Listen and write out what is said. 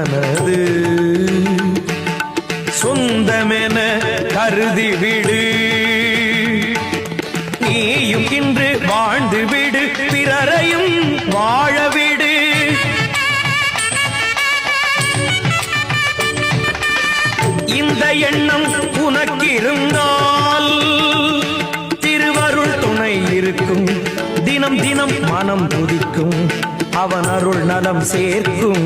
தனது சொந்தமென கருதி விடு. நீயும் இன்று வாழ்ந்து விடு, பிறரையும் வாழ விடு. இந்த எண்ணம் உனக்கு இருந்தால் திருவருள் துணை இருக்கும். தினம் தினம் மனம் துதிக்கும், அவன் அருள் நலம் சேர்க்கும்.